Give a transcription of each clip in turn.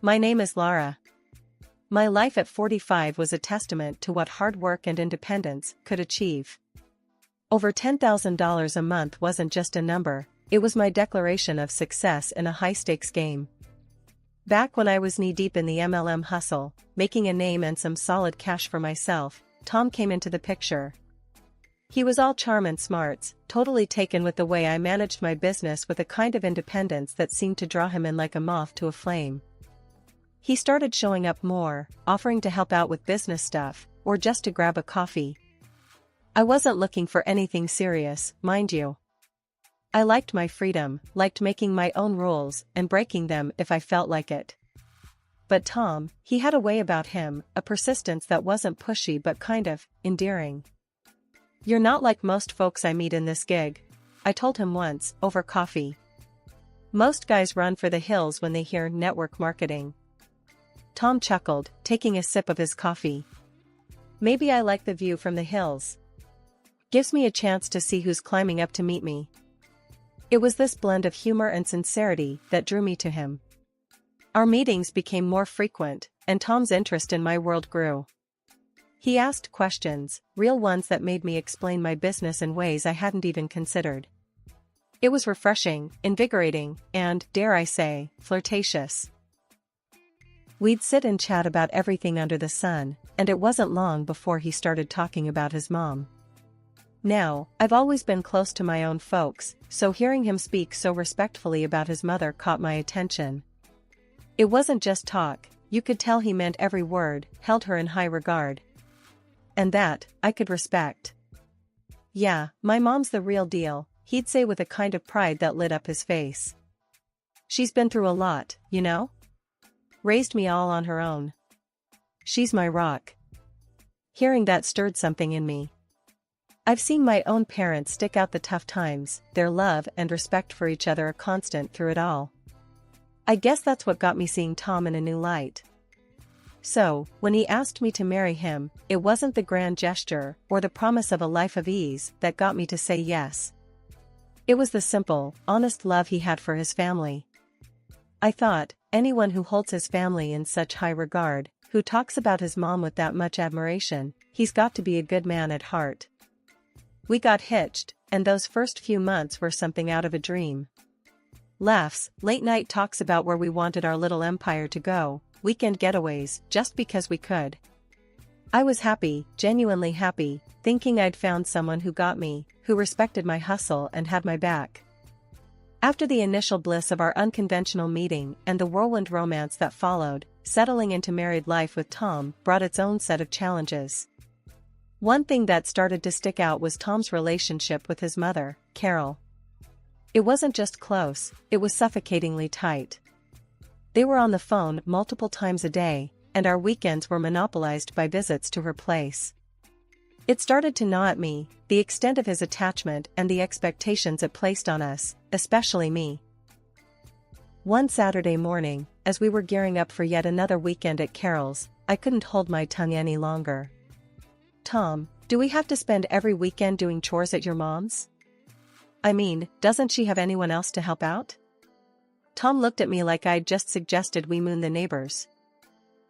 My name is Lara. My life at 45 was a testament to what hard work and independence could achieve. Over $10,000 a month wasn't just a number, it was my declaration of success in a high-stakes game. Back when I was knee-deep in the MLM hustle, making a name and some solid cash for myself, Tom came into the picture. He was all charm and smarts, totally taken with the way I managed my business with a kind of independence that seemed to draw him in like a moth to a flame. He started showing up more, offering to help out with business stuff, or just to grab a coffee. I wasn't looking for anything serious, mind you. I liked my freedom, liked making my own rules and breaking them if I felt like it. But Tom, he had a way about him, a persistence that wasn't pushy but kind of endearing. "You're not like most folks I meet in this gig," I told him once, over coffee. "Most guys run for the hills when they hear network marketing." Tom chuckled, taking a sip of his coffee. "Maybe I like the view from the hills. Gives me a chance to see who's climbing up to meet me." It was this blend of humor and sincerity that drew me to him. Our meetings became more frequent, and Tom's interest in my world grew. He asked questions, real ones that made me explain my business in ways I hadn't even considered. It was refreshing, invigorating, and, dare I say, flirtatious. We'd sit and chat about everything under the sun, and it wasn't long before he started talking about his mom. Now, I've always been close to my own folks, so hearing him speak so respectfully about his mother caught my attention. It wasn't just talk, you could tell he meant every word, held her in high regard. And that, I could respect. "Yeah, my mom's the real deal," he'd say with a kind of pride that lit up his face. "She's been through a lot, you know? Raised me all on her own. She's my rock." Hearing that stirred something in me. I've seen my own parents stick out the tough times, their love and respect for each other a constant through it all. I guess that's what got me seeing Tom in a new light. So, when he asked me to marry him, it wasn't the grand gesture or the promise of a life of ease that got me to say yes. It was the simple, honest love he had for his family. I thought, anyone who holds his family in such high regard, who talks about his mom with that much admiration, he's got to be a good man at heart. We got hitched, and those first few months were something out of a dream. Laughs, late-night talks about where we wanted our little empire to go, weekend getaways, just because we could. I was happy, genuinely happy, thinking I'd found someone who got me, who respected my hustle and had my back. After the initial bliss of our unconventional meeting and the whirlwind romance that followed, settling into married life with Tom brought its own set of challenges. One thing that started to stick out was Tom's relationship with his mother, Carol. It wasn't just close, it was suffocatingly tight. They were on the phone multiple times a day, and our weekends were monopolized by visits to her place. It started to gnaw at me, the extent of his attachment and the expectations it placed on us, especially me. One Saturday morning, as we were gearing up for yet another weekend at Carol's, I couldn't hold my tongue any longer. "Tom, do we have to spend every weekend doing chores at your mom's? I mean, doesn't she have anyone else to help out?" Tom looked at me like I'd just suggested we moon the neighbors.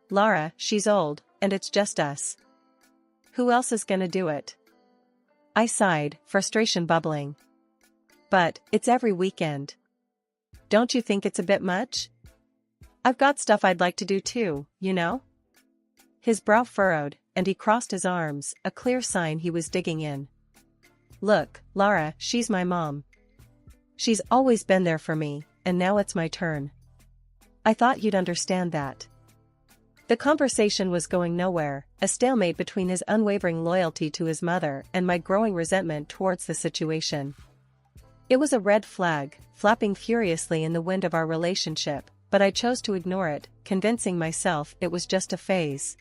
"Lara, she's old, and it's just us. Who else is gonna do it?" I sighed, frustration bubbling. "But, it's every weekend. Don't you think it's a bit much? I've got stuff I'd like to do too, you know?" His brow furrowed, and he crossed his arms, a clear sign he was digging in. "Look, Lara, she's my mom. She's always been there for me, and now it's my turn. I thought you'd understand that." The conversation was going nowhere, a stalemate between his unwavering loyalty to his mother and my growing resentment towards the situation. It was a red flag, flapping furiously in the wind of our relationship, but I chose to ignore it, convincing myself it was just a phase.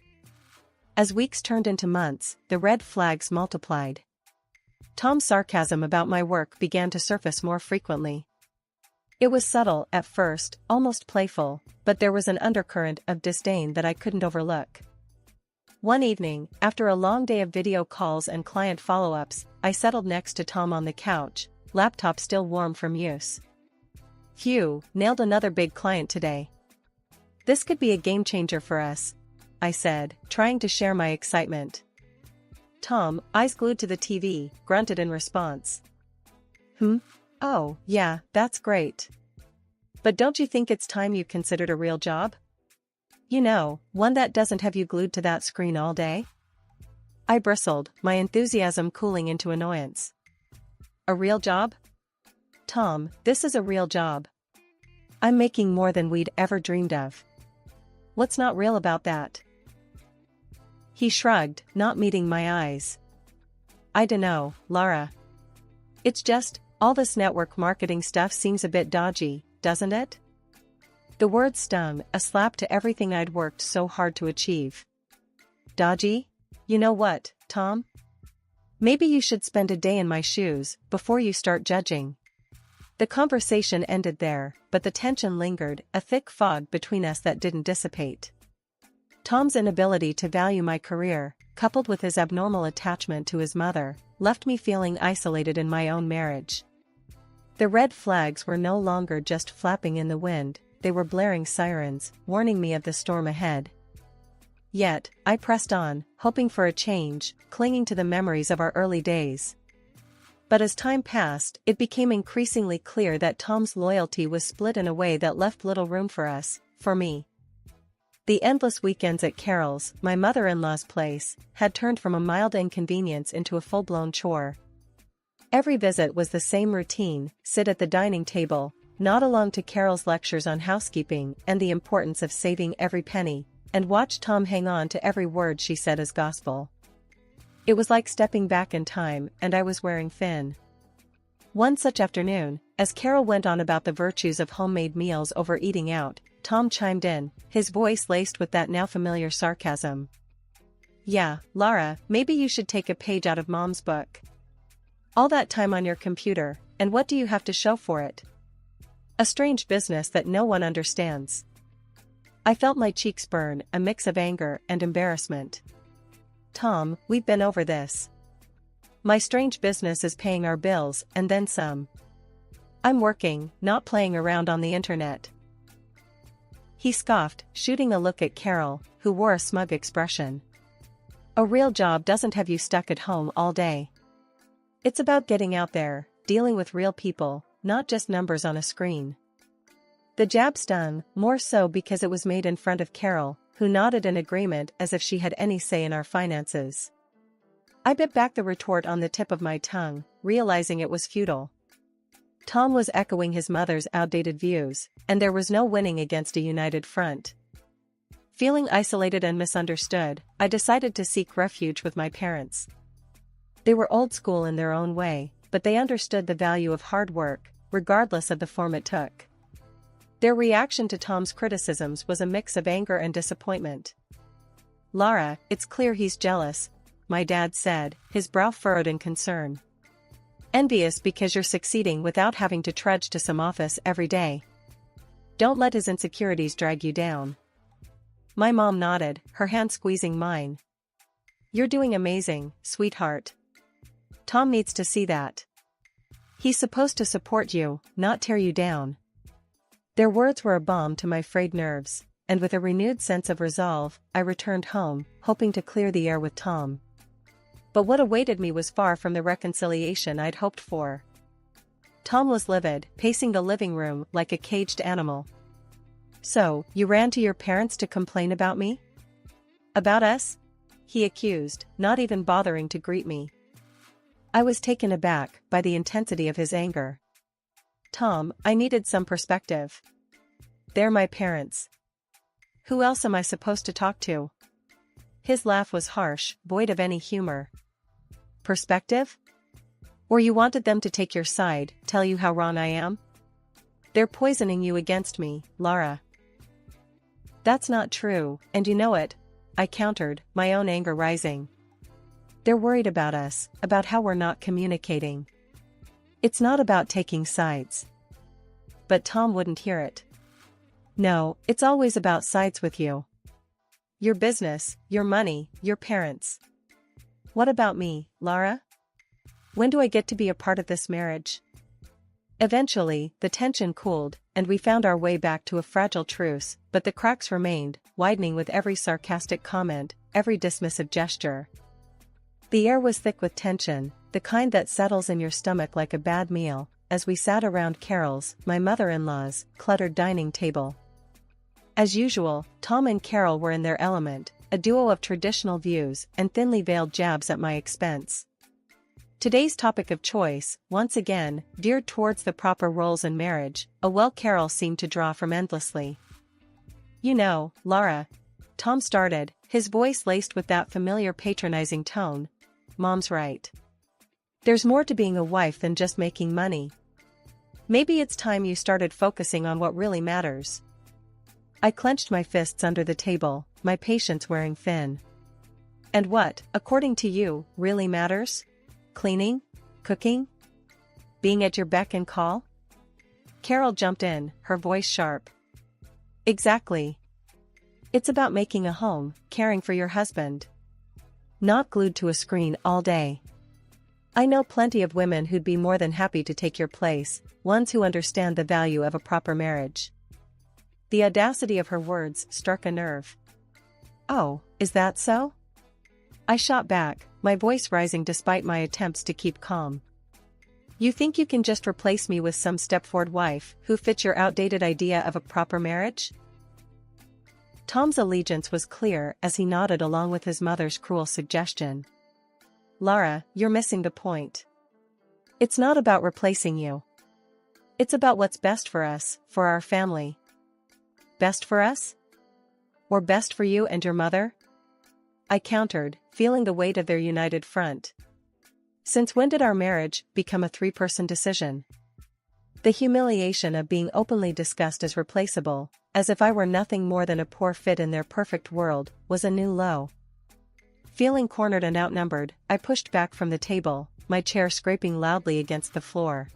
As weeks turned into months, the red flags multiplied. Tom's sarcasm about my work began to surface more frequently. It was subtle at first, almost playful, but there was an undercurrent of disdain that I couldn't overlook. One evening, after a long day of video calls and client follow-ups, I settled next to Tom on the couch, laptop still warm from use. "Phew, nailed another big client today." This could be a game changer for us, I said, trying to share my excitement. Tom, eyes glued to the TV, grunted in response. Oh, yeah, that's great. But don't you think it's time you considered a real job? You know, one that doesn't have you glued to that screen all day? I bristled, my enthusiasm cooling into annoyance. A real job? Tom, this is a real job. I'm making more than we'd ever dreamed of. What's not real about that? He shrugged, not meeting my eyes. I dunno, Lara. It's just, all this network marketing stuff seems a bit dodgy, doesn't it? The word stung, a slap to everything I'd worked so hard to achieve. Dodgy? You know what, Tom? Maybe you should spend a day in my shoes, before you start judging. The conversation ended there, but the tension lingered, a thick fog between us that didn't dissipate. Tom's inability to value my career, coupled with his abnormal attachment to his mother, left me feeling isolated in my own marriage. The red flags were no longer just flapping in the wind, they were blaring sirens, warning me of the storm ahead. Yet, I pressed on, hoping for a change, clinging to the memories of our early days. But as time passed, it became increasingly clear that Tom's loyalty was split in a way that left little room for us, for me. The endless weekends at Carol's, my mother-in-law's place, had turned from a mild inconvenience into a full-blown chore. Every visit was the same routine: sit at the dining table, nod along to Carol's lectures on housekeeping and the importance of saving every penny, and watch Tom hang on to every word she said as gospel. It was like stepping back in time, and I was wearing thin. One such afternoon, as Carol went on about the virtues of homemade meals over eating out, Tom chimed in, his voice laced with that now familiar sarcasm. Yeah, Lara, maybe you should take a page out of Mom's book. All that time on your computer, and what do you have to show for it? A strange business that no one understands. I felt my cheeks burn, a mix of anger and embarrassment. Tom, we've been over this. My strange business is paying our bills, and then some. I'm working, not playing around on the internet. He scoffed, shooting a look at Carol, who wore a smug expression. A real job doesn't have you stuck at home all day. It's about getting out there, dealing with real people, not just numbers on a screen. The jab stung, more so because it was made in front of Carol, who nodded in agreement as if she had any say in our finances. I bit back the retort on the tip of my tongue, realizing it was futile. Tom was echoing his mother's outdated views, and there was no winning against a united front. Feeling isolated and misunderstood, I decided to seek refuge with my parents. They were old school in their own way, but they understood the value of hard work, regardless of the form it took. Their reaction to Tom's criticisms was a mix of anger and disappointment. Lara, it's clear he's jealous, my dad said, his brow furrowed in concern. Envious because you're succeeding without having to trudge to some office every day. Don't let his insecurities drag you down. My mom nodded, her hand squeezing mine. You're doing amazing, sweetheart. Tom needs to see that. He's supposed to support you, not tear you down. Their words were a balm to my frayed nerves, and with a renewed sense of resolve, I returned home, hoping to clear the air with Tom. But what awaited me was far from the reconciliation I'd hoped for. Tom was livid, pacing the living room like a caged animal. So, you ran to your parents to complain about me? About us? He accused, not even bothering to greet me. I was taken aback by the intensity of his anger. Tom, I needed some perspective. They're my parents. Who else am I supposed to talk to? His laugh was harsh, void of any humor. Perspective? Or you wanted them to take your side, tell you how wrong I am? They're poisoning you against me, Lara. That's not true, and you know it, I countered, my own anger rising. They're worried about us, about how we're not communicating. It's not about taking sides. But Tom wouldn't hear it. No, it's always about sides with you. Your business, your money, your parents. What about me, Lara? When do I get to be a part of this marriage? Eventually, the tension cooled, and we found our way back to a fragile truce, but the cracks remained, widening with every sarcastic comment, every dismissive gesture. The air was thick with tension, the kind that settles in your stomach like a bad meal, as we sat around Carol's, my mother-in-law's, cluttered dining table. As usual, Tom and Carol were in their element, a duo of traditional views and thinly veiled jabs at my expense. Today's topic of choice, once again, geared towards the proper roles in marriage, a well Carol seemed to draw from endlessly. "You know, Lara," Tom started, his voice laced with that familiar patronizing tone. "Mom's right. There's more to being a wife than just making money. Maybe it's time you started focusing on what really matters." I clenched my fists under the table, my patience wearing thin. "And what, according to you, really matters? Cleaning? Cooking? Being at your beck and call?" Carol jumped in, her voice sharp. "Exactly. It's about making a home, caring for your husband. Not glued to a screen all day. I know plenty of women who'd be more than happy to take your place, ones who understand the value of a proper marriage." The audacity of her words struck a nerve. "Oh, is that so?" I shot back, my voice rising despite my attempts to keep calm. "You think you can just replace me with some step-forward wife who fits your outdated idea of a proper marriage?" Tom's allegiance was clear as he nodded along with his mother's cruel suggestion. "Lara, you're missing the point. It's not about replacing you. It's about what's best for us, for our family." "Best for us? Or best for you and your mother?" I countered, feeling the weight of their united front. Since when did our marriage become a three-person decision? The humiliation of being openly discussed as replaceable, as if I were nothing more than a poor fit in their perfect world, was a new low. Feeling cornered and outnumbered, I pushed back from the table, my chair scraping loudly against the floor.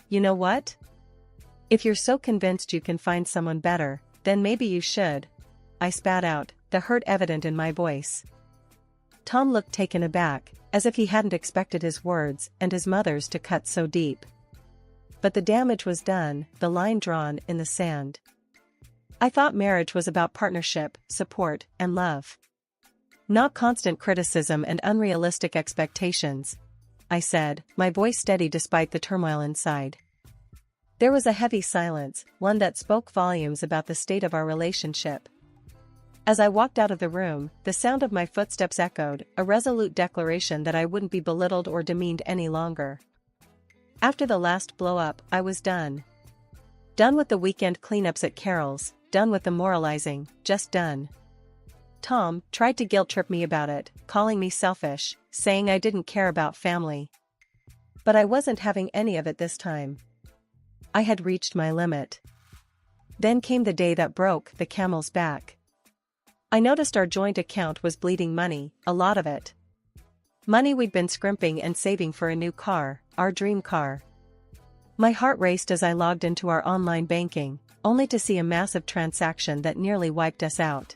"You know what? If you're so convinced you can find someone better, then maybe you should," I spat out, the hurt evident in my voice. Tom looked taken aback, as if he hadn't expected his words and his mother's to cut so deep. But the damage was done, the line drawn in the sand. "I thought marriage was about partnership, support, and love. Not constant criticism and unrealistic expectations," I said, my voice steady despite the turmoil inside. There was a heavy silence, one that spoke volumes about the state of our relationship. As I walked out of the room, the sound of my footsteps echoed, a resolute declaration that I wouldn't be belittled or demeaned any longer. After the last blow-up, I was done. Done with the weekend cleanups at Carol's, done with the moralizing, just done. Tom tried to guilt-trip me about it, calling me selfish, saying I didn't care about family. But I wasn't having any of it this time. I had reached my limit. Then came the day that broke the camel's back. I noticed our joint account was bleeding money, a lot of it. Money we'd been scrimping and saving for a new car, our dream car. My heart raced as I logged into our online banking, only to see a massive transaction that nearly wiped us out.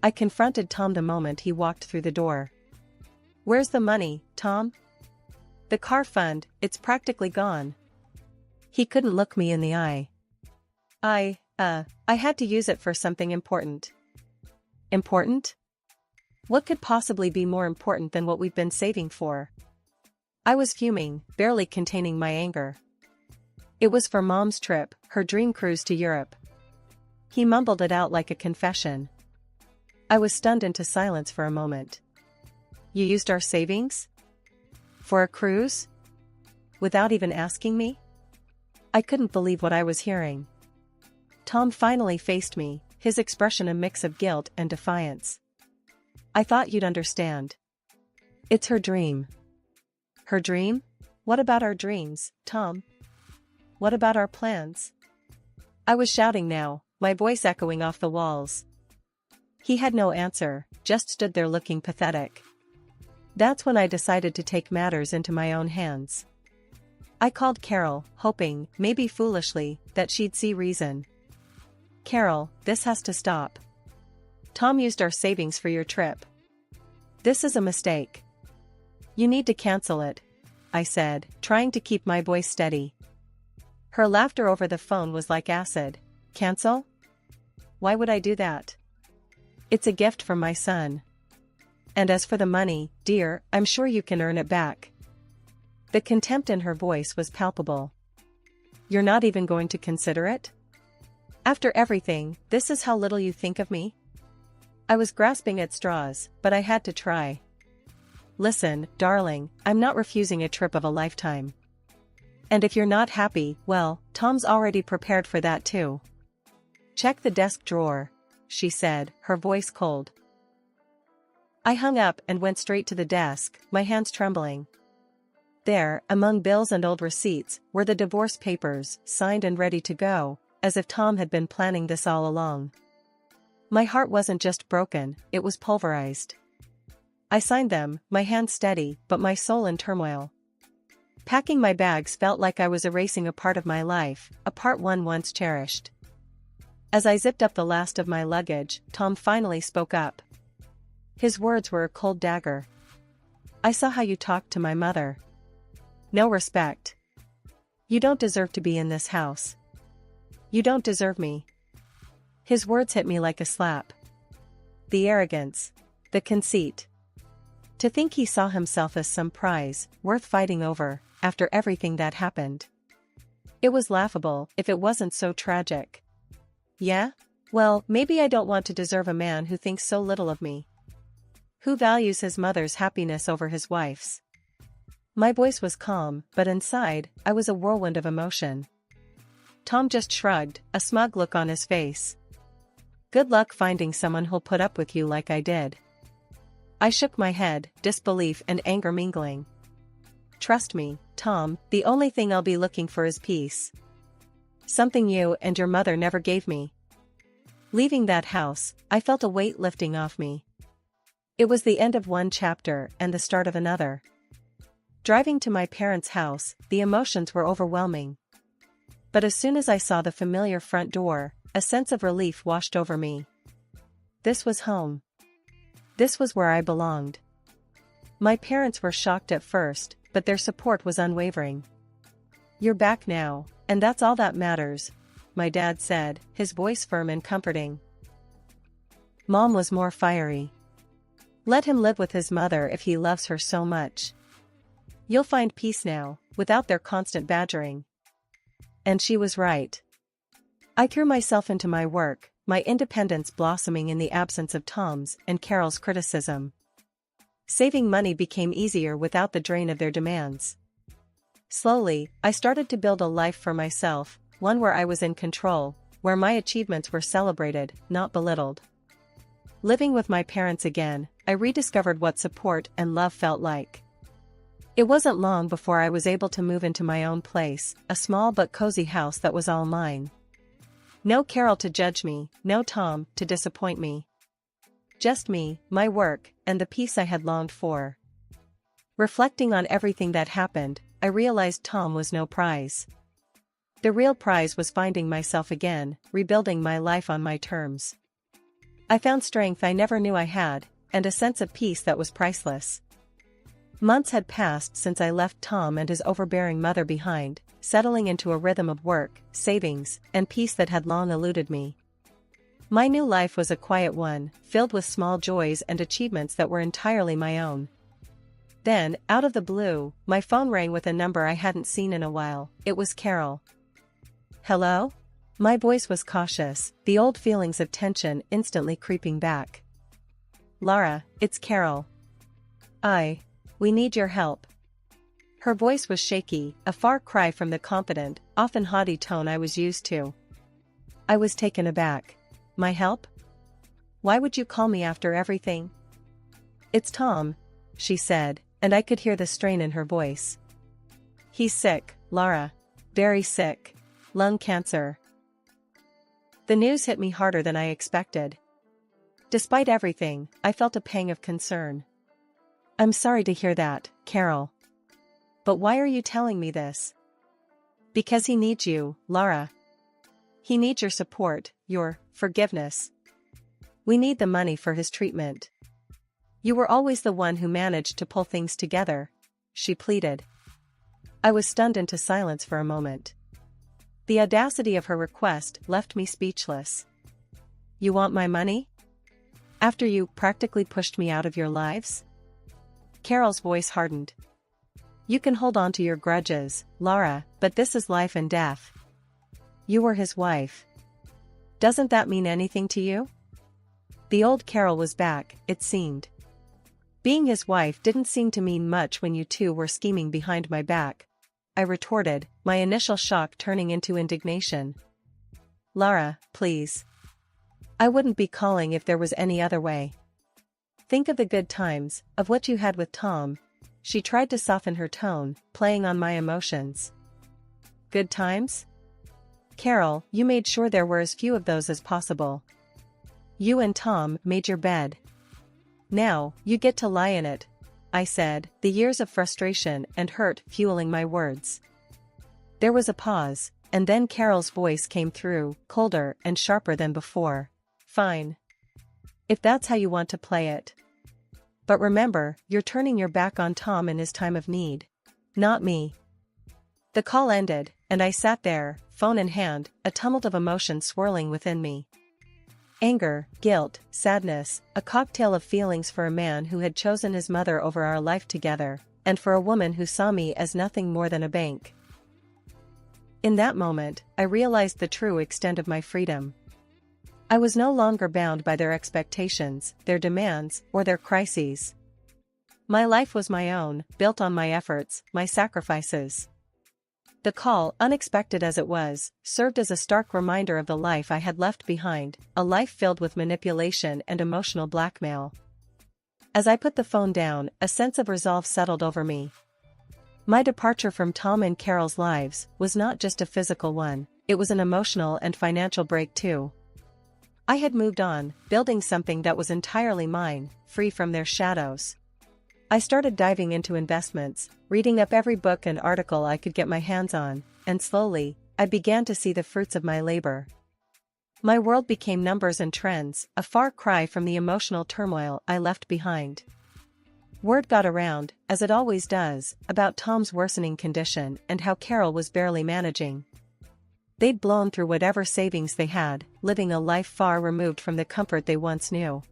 I confronted Tom the moment he walked through the door. "Where's the money, Tom?" "The car fund, it's practically gone." He couldn't look me in the eye. I had to use it for something important." "Important? What could possibly be more important than what we've been saving for?" I was fuming, barely containing my anger. "It was for Mom's trip, her dream cruise to Europe." He mumbled it out like a confession. I was stunned into silence for a moment. "You used our savings? For a cruise? Without even asking me?" I couldn't believe what I was hearing. Tom finally faced me, his expression a mix of guilt and defiance. "I thought you'd understand. It's her dream." "Her dream? What about our dreams, Tom? What about our plans?" I was shouting now, my voice echoing off the walls. He had no answer, just stood there looking pathetic. That's when I decided to take matters into my own hands. I called Carol, hoping, maybe foolishly, that she'd see reason. "Carol, this has to stop. Tom used our savings for your trip. This is a mistake. You need to cancel it. I said, trying to keep my voice steady. Her laughter over the phone was like acid. Cancel? Why would I do that? It's a gift from my son. And as for the money, dear, I'm sure you can earn it back. The contempt in her voice was palpable. You're not even going to consider it? After everything, this is how little you think of me? I was grasping at straws, but I had to try. Listen, darling, I'm not refusing a trip of a lifetime. And if you're not happy, well, Tom's already prepared for that too. Check the desk drawer, she said, her voice cold. I hung up and went straight to the desk, my hands trembling. There, among bills and old receipts, were the divorce papers, signed and ready to go, as if Tom had been planning this all along. My heart wasn't just broken, it was pulverized. I signed them, my hands steady, but my soul in turmoil. Packing my bags felt like I was erasing a part of my life, a part one once cherished. As I zipped up the last of my luggage, Tom finally spoke up. His words were a cold dagger. I saw how you talked to my mother. No respect. You don't deserve to be in this house. You don't deserve me. His words hit me like a slap. The arrogance. The conceit. To think he saw himself as some prize, worth fighting over, after everything that happened. It was laughable, if it wasn't so tragic. Yeah? Well, maybe I don't want to deserve a man who thinks so little of me. Who values his mother's happiness over his wife's. My voice was calm, but inside, I was a whirlwind of emotion. Tom just shrugged, a smug look on his face. Good luck finding someone who'll put up with you like I did. I shook my head, disbelief and anger mingling. Trust me, Tom, the only thing I'll be looking for is peace. Something you and your mother never gave me. Leaving that house, I felt a weight lifting off me. It was the end of one chapter and the start of another. Driving to my parents' house, the emotions were overwhelming. But as soon as I saw the familiar front door, a sense of relief washed over me. This was home. This was where I belonged. My parents were shocked at first, but their support was unwavering. You're back now, and that's all that matters, my dad said, his voice firm and comforting. Mom was more fiery. Let him live with his mother if he loves her so much. You'll find peace now, without their constant badgering. And she was right. I threw myself into my work, my independence blossoming in the absence of Tom's and Carol's criticism. Saving money became easier without the drain of their demands. Slowly, I started to build a life for myself, one where I was in control, where my achievements were celebrated, not belittled. Living with my parents again, I rediscovered what support and love felt like. It wasn't long before I was able to move into my own place, a small but cozy house that was all mine. No Carol to judge me, no Tom to disappoint me. Just me, my work, and the peace I had longed for. Reflecting on everything that happened, I realized Tom was no prize. The real prize was finding myself again, rebuilding my life on my terms. I found strength I never knew I had, and a sense of peace that was priceless. Months had passed since I left Tom and his overbearing mother behind, settling into a rhythm of work, savings, and peace that had long eluded me. My new life was a quiet one, filled with small joys and achievements that were entirely my own. Then, out of the blue, my phone rang with a number I hadn't seen in a while. It was Carol. Hello? My voice was cautious, the old feelings of tension instantly creeping back. Lara, it's Carol. We need your help. Her voice was shaky, a far cry from the confident, often haughty tone I was used to. I was taken aback. My help? Why would you call me after everything? It's Tom, she said, and I could hear the strain in her voice. He's sick, Lara. Very sick. Lung cancer. The news hit me harder than I expected. Despite everything, I felt a pang of concern. I'm sorry to hear that, Carol. But why are you telling me this? Because he needs you, Lara. He needs your support, your forgiveness. We need the money for his treatment. You were always the one who managed to pull things together, she pleaded. I was stunned into silence for a moment. The audacity of her request left me speechless. You want my money? After you practically pushed me out of your lives? Carol's voice hardened. You can hold on to your grudges, Lara, but this is life and death. You were his wife. Doesn't that mean anything to you? The old Carol was back, it seemed. Being his wife didn't seem to mean much when you two were scheming behind my back, I retorted, my initial shock turning into indignation. Lara, please. I wouldn't be calling if there was any other way. Think of the good times, of what you had with Tom. She tried to soften her tone, playing on my emotions. Good times? Carol, you made sure there were as few of those as possible. You and Tom made your bed. Now, you get to lie in it, I said, the years of frustration and hurt fueling my words. There was a pause, and then Carol's voice came through, colder and sharper than before. Fine. If that's how you want to play it. But remember, you're turning your back on Tom in his time of need. Not me. The call ended, and I sat there, phone in hand, a tumult of emotion swirling within me. Anger, guilt, sadness, a cocktail of feelings for a man who had chosen his mother over our life together, and for a woman who saw me as nothing more than a bank. In that moment, I realized the true extent of my freedom. I was no longer bound by their expectations, their demands, or their crises. My life was my own, built on my efforts, my sacrifices. The call, unexpected as it was, served as a stark reminder of the life I had left behind, a life filled with manipulation and emotional blackmail. As I put the phone down, a sense of resolve settled over me. My departure from Tom and Carol's lives was not just a physical one, it was an emotional and financial break too. I had moved on, building something that was entirely mine, free from their shadows. I started diving into investments, reading up every book and article I could get my hands on, and slowly, I began to see the fruits of my labor. My world became numbers and trends, a far cry from the emotional turmoil I left behind. Word got around, as it always does, about Tom's worsening condition and how Carol was barely managing. They'd blown through whatever savings they had, living a life far removed from the comfort they once knew.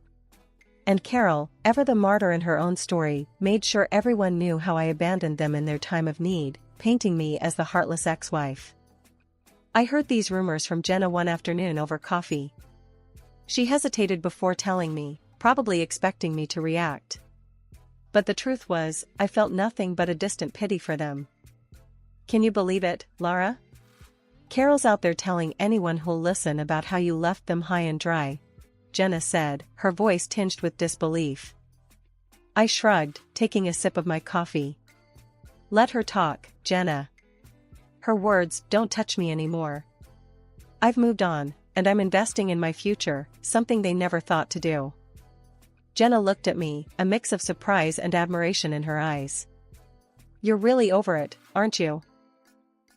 And Carol, ever the martyr in her own story, made sure everyone knew how I abandoned them in their time of need, painting me as the heartless ex-wife. I heard these rumors from Jenna one afternoon over coffee. She hesitated before telling me, probably expecting me to react. But the truth was, I felt nothing but a distant pity for them. Can you believe it, Lara? Carol's out there telling anyone who'll listen about how you left them high and dry, Jenna said, her voice tinged with disbelief. I shrugged, taking a sip of my coffee. Let her talk, Jenna. Her words don't touch me anymore. I've moved on, and I'm investing in my future, something they never thought to do. Jenna looked at me, a mix of surprise and admiration in her eyes. You're really over it, aren't you?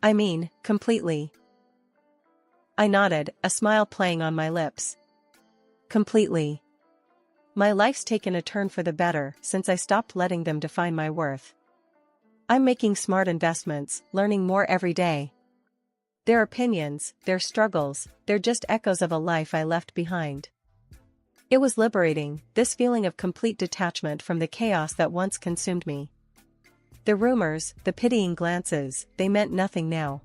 I mean, completely. I nodded, a smile playing on my lips. Completely. My life's taken a turn for the better since I stopped letting them define my worth. I'm making smart investments, learning more every day. Their opinions, their struggles, they're just echoes of a life I left behind. It was liberating, this feeling of complete detachment from the chaos that once consumed me. The rumors, the pitying glances, they meant nothing now.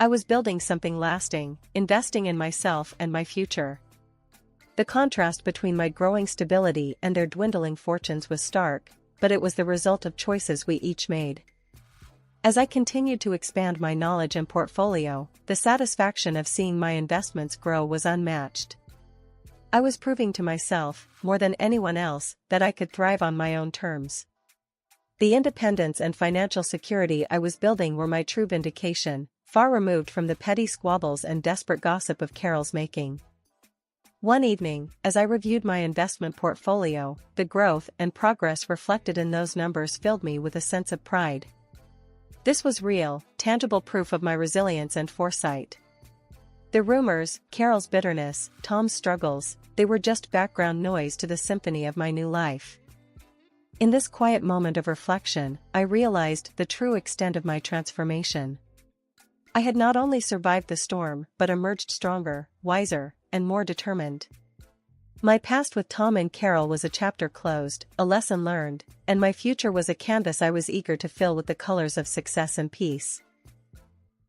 I was building something lasting, investing in myself and my future. The contrast between my growing stability and their dwindling fortunes was stark, but it was the result of choices we each made. As I continued to expand my knowledge and portfolio, the satisfaction of seeing my investments grow was unmatched. I was proving to myself, more than anyone else, that I could thrive on my own terms. The independence and financial security I was building were my true vindication, far removed from the petty squabbles and desperate gossip of Carol's making. One evening, as I reviewed my investment portfolio, the growth and progress reflected in those numbers filled me with a sense of pride. This was real, tangible proof of my resilience and foresight. The rumors, Carol's bitterness, Tom's struggles, they were just background noise to the symphony of my new life. In this quiet moment of reflection, I realized the true extent of my transformation. I had not only survived the storm but emerged stronger, wiser, and more determined. My past with Tom and Carol was a chapter closed, a lesson learned, and my future was a canvas I was eager to fill with the colors of success and peace.